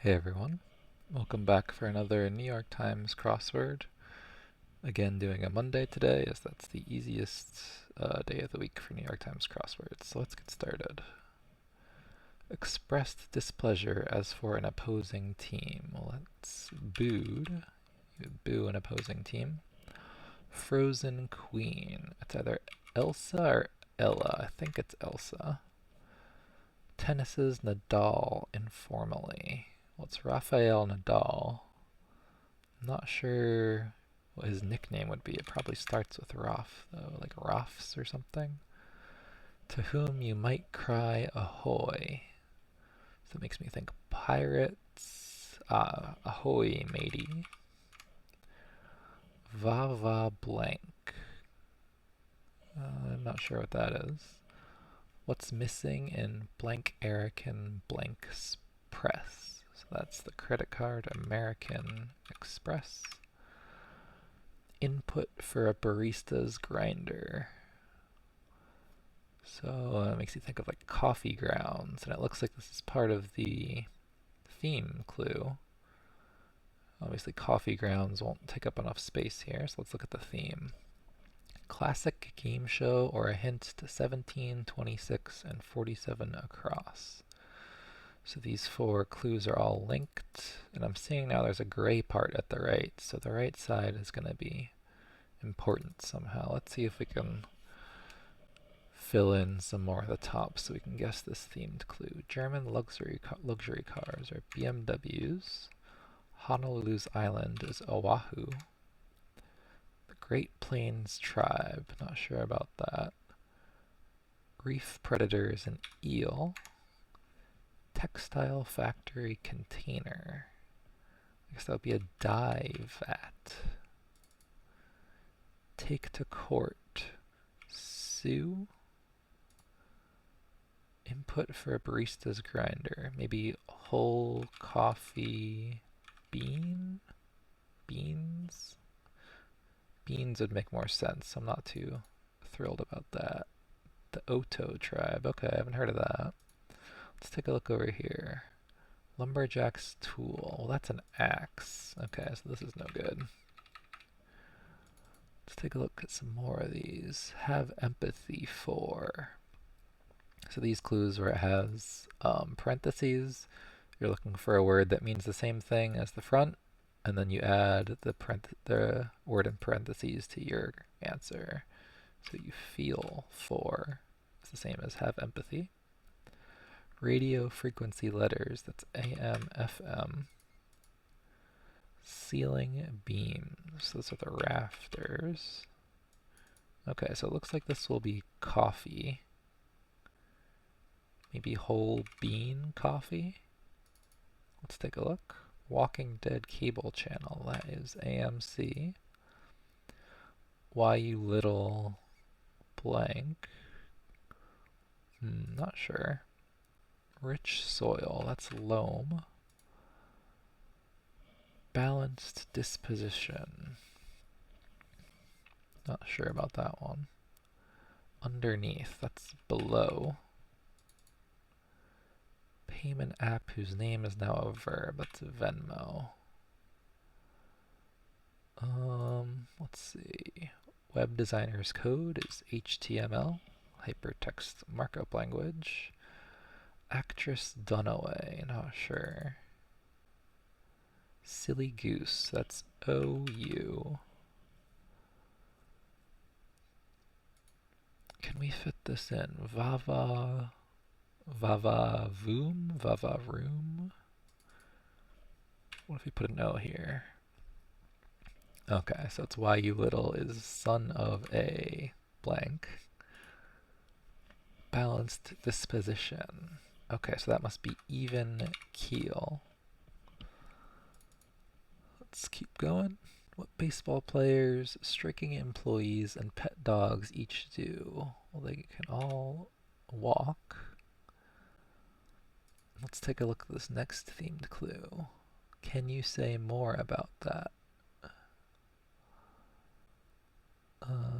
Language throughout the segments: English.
Hey everyone, welcome back for another New York Times crossword. Again, doing a Monday today, as that's the easiest day of the week for New York Times crosswords. So let's get started. Expressed displeasure as for an opposing team. Well, that's booed. You would boo an opposing team. Frozen Queen. It's either Elsa or Ella. I think it's Elsa. Tennis's Nadal informally. Well, it's Rafael Nadal. I'm not sure what his nickname would be. It probably starts with Roth, though, like Roths or something. To whom you might cry ahoy. So it makes me think pirates. Ahoy, matey. Va va blank. I'm not sure what that is. What's missing in blank American blank press? So that's the credit card American Express. Input for a barista's grinder. So it makes you think of like coffee grounds, and it looks like this is part of the theme clue. Obviously coffee grounds won't take up enough space here, so let's look at the theme. Classic game show or a hint to 17, 26, and 47 across. So these four clues are all linked, and I'm seeing now there's a gray part at the right, so the right side is going to be important somehow. Let's see if we can fill in some more at the top so we can guess this themed clue. German luxury cars are BMWs. Honolulu's island is Oahu. The Great Plains tribe, not sure about that. Reef predator is an eel. Textile factory container. I guess that would be a dive at. Take to court. Sue. Input for a barista's grinder. Maybe whole coffee beans? Beans would make more sense. I'm not too thrilled about that. The Oto tribe. Okay, I haven't heard of that. Let's take a look over here. Lumberjack's tool. Well, that's an axe. Okay, so this is no good. Let's take a look at some more of these. Have empathy for. So these clues where it has parentheses, you're looking for a word that means the same thing as the front, and then you add the word in parentheses to your answer. So you feel for is the same as have empathy. Radio frequency letters, that's AM, FM. Ceiling beams, those are the rafters. Okay, so it looks like this will be coffee. Maybe whole bean coffee? Let's take a look. Walking Dead cable channel, that is AMC. Why You Little Blank? Not sure. Rich soil, that's loam. Balanced disposition. Not sure about that one. Underneath, that's below. Payment app whose name is now a verb, that's Venmo. Let's see. Web designer's code is HTML, hypertext markup language. Actress Dunaway, not sure. Silly goose, that's OU. Can we fit this in? Vava voom? Vava room? What if we put an O here? Okay, so it's why you little is son of a blank. Balanced disposition. Okay, so that must be even keel. Let's keep going. What baseball players, striking employees, and pet dogs each do? Well, they can all walk. Let's take a look at this next themed clue. Can you say more about that?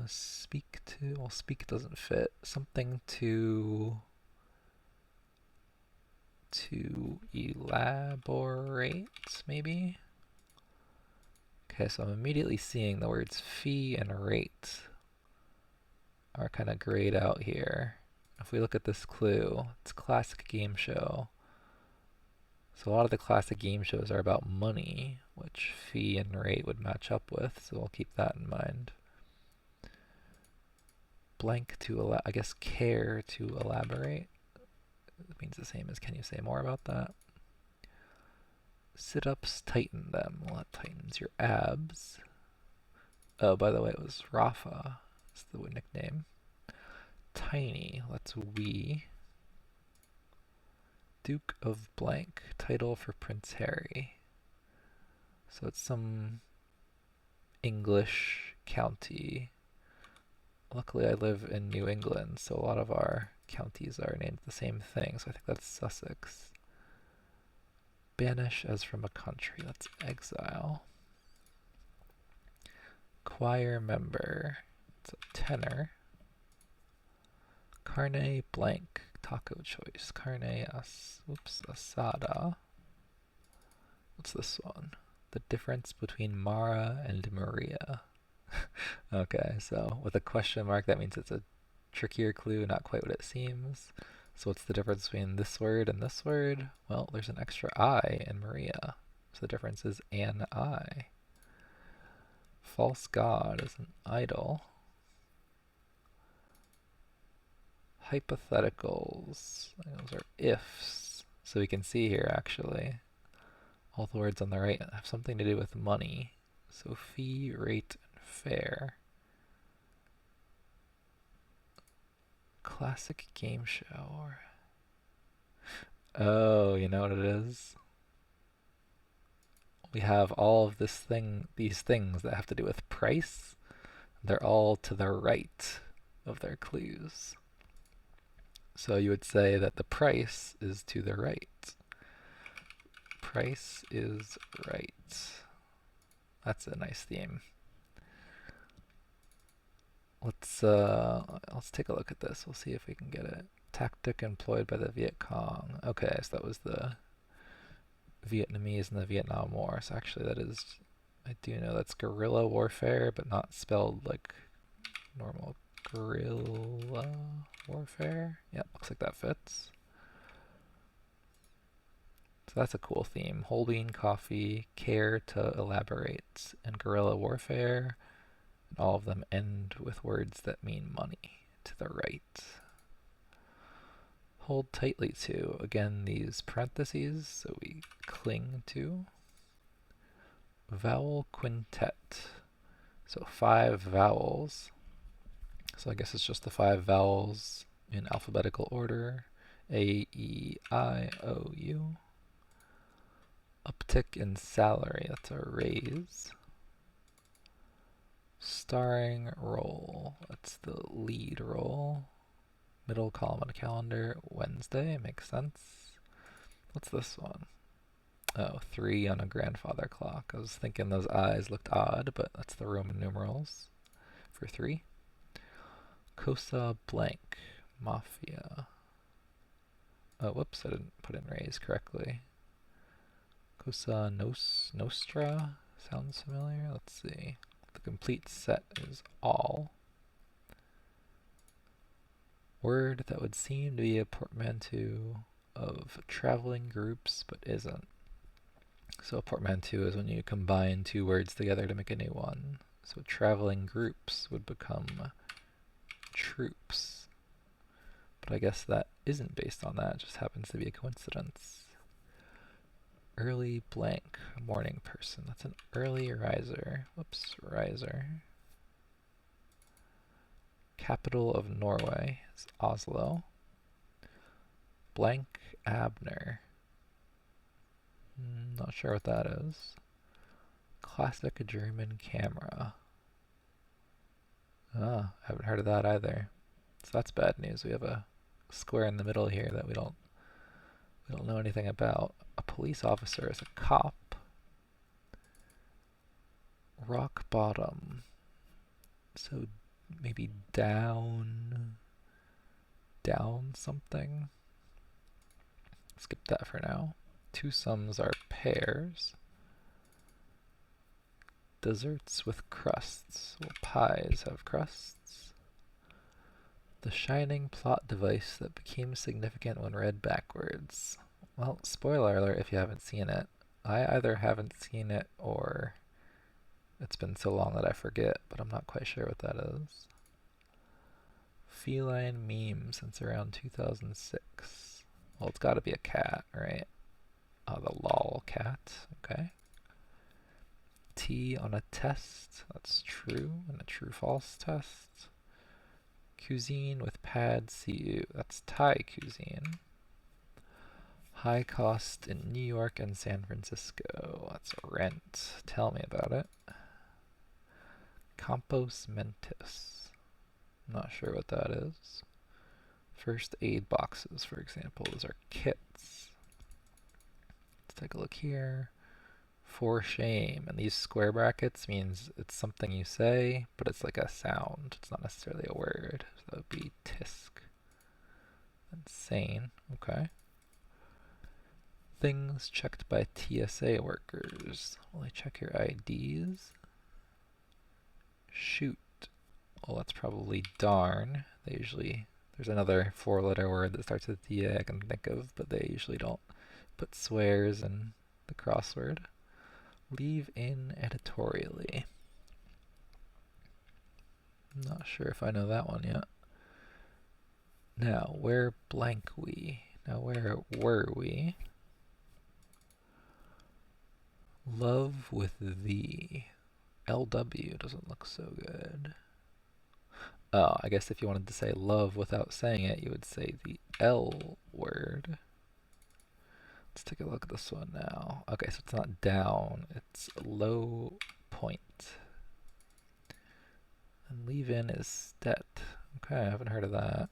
Speak to, well, speak doesn't fit. Something to To elaborate, maybe? Okay, so I'm immediately seeing the words fee and rate are kind of grayed out here. If we look at this clue, it's classic game show. So a lot of the classic game shows are about money, which fee and rate would match up with, so we'll keep that in mind. Blank to, I guess care to elaborate. It means the same as can you say more about that? Sit-ups tighten them. Well, that tightens your abs. Oh, by the way, it was Rafa. It's the nickname. Tiny, let's we. Duke of Blank, title for Prince Harry. So it's some English county. Luckily I live in New England, so a lot of our counties are named the same thing, so I think that's Sussex. Banish as from a country, that's exile. Choir member, it's a tenor. Carne blank, taco choice. Carne asada. What's this one? The difference between Mara and Maria. Okay, so with a question mark, that means it's a trickier clue, not quite what it seems. So what's the difference between this word and this word? Well, there's an extra I in Maria. So the difference is an I. False god is an idol. Hypotheticals, those are ifs. So we can see here actually, all the words on the right have something to do with money. So fee, rate, and fare. Classic game show. Oh, you know what it is? We have all of these things that have to do with price. They're all to the right of their clues. So you would say that the price is to the right. Price is right. That's a nice theme. Let's take a look at this. We'll see if we can get it. Tactic employed by the Viet Cong. Okay, so that was the Vietnamese in the Vietnam War. So actually that is, I do know that's guerrilla warfare, but not spelled like normal guerrilla warfare. Yeah, looks like that fits. So that's a cool theme. Whole bean coffee, care to elaborate, and guerrilla warfare. And all of them end with words that mean money. To the right. Hold tightly to, again, these parentheses, so we cling to. Vowel quintet. So 5 vowels. So I guess it's just the 5 vowels in alphabetical order. A, E, I, O, U. Uptick in salary, that's a raise. Starring role, that's the lead role. Middle column on a calendar, Wednesday, makes sense. What's this one? Oh, 3 on a grandfather clock. I was thinking those eyes looked odd, but that's the Roman numerals for 3. Cosa blank, mafia. Oh, whoops, I didn't put in raise correctly. Cosa nostra, sounds familiar. Let's see. The complete set is all. Word that would seem to be a portmanteau of traveling groups, but isn't. So a portmanteau is when you combine 2 words together to make a new one. So traveling groups would become troops. But I guess that isn't based on that, it just happens to be a coincidence. Early blank, morning person. That's an early riser. Whoops, riser. Capital of Norway is Oslo. Blank Abner. Not sure what that is. Classic German camera. Ah, haven't heard of that either. So that's bad news. We have a square in the middle here that we don't know anything about. A police officer is a cop. Rock bottom. So maybe down something. Skip that for now. Two sums are pairs. Desserts with crusts. Well, pies have crusts. The shining plot device that became significant when read backwards. Well, spoiler alert if you haven't seen it. I either haven't seen it or it's been so long that I forget, but I'm not quite sure what that is. Feline meme since around 2006. Well, it's gotta be a cat, right? The lol cat, okay. T on a test, that's true, and a true-false test. Cuisine with pad CU, that's Thai cuisine. High cost in New York and San Francisco, that's rent. Tell me about it. Compos mentis, not sure what that is. First aid boxes, for example, those are kits. Let's take a look here. For shame, and these square brackets means it's something you say, but it's like a sound. It's not necessarily a word. So that would be tisk. Insane. Okay. Things checked by TSA workers. Will they check your IDs? Shoot. Well, that's probably darn. They usually, there's another four-letter word that starts with DA I can think of, but they usually don't put swears in the crossword. Leave in editorially. I'm not sure if I know that one yet. Now, where blank we? Now, where were we? Love with thee. LW doesn't look so good. Oh, I guess if you wanted to say love without saying it, you would say the L word. Let's take a look at this one now. Okay, so it's not down, it's low point. And leave in is stet. Okay, I haven't heard of that.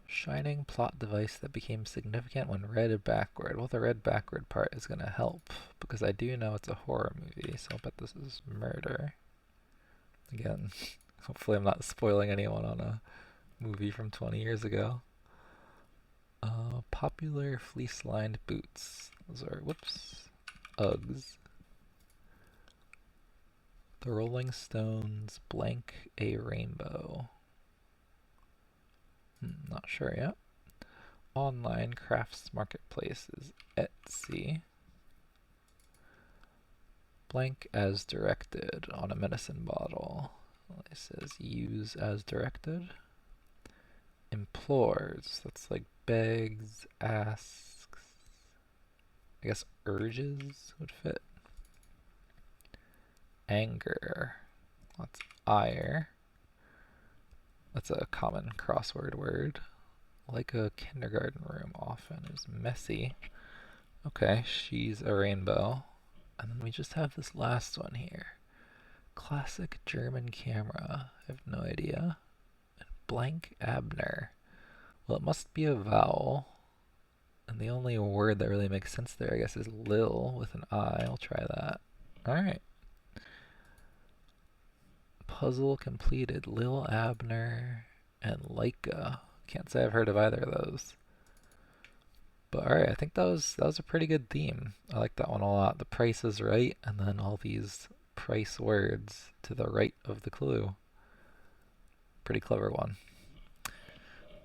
Shining plot device that became significant when read backward. Well, the read backward part is going to help, because I do know it's a horror movie, so I'll bet this is murder. Again, hopefully I'm not spoiling anyone on a movie from 20 years ago. Popular fleece-lined boots. Those are, whoops, Uggs. The Rolling Stones blank a rainbow. Not sure yet. Online crafts marketplace is Etsy. Blank as directed on a medicine bottle. It says use as directed. Implores, that's like begs, asks. I guess urges would fit. Anger, that's ire. That's a common crossword word. Like a kindergarten room often is messy. Okay, she's a rainbow. And then we just have this last one here. Classic German camera. I have no idea. And blank Abner. Well, it must be a vowel. And the only word that really makes sense there, I guess, is Lil with an I. I'll try that. Alright. Puzzle completed. Lil Abner and Leica. Can't say I've heard of either of those. But alright, I think that was a pretty good theme. I like that one a lot. The price is right, and then all these price words to the right of the clue. Pretty clever one.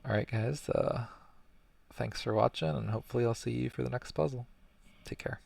Alright guys, thanks for watching, and hopefully I'll see you for the next puzzle. Take care.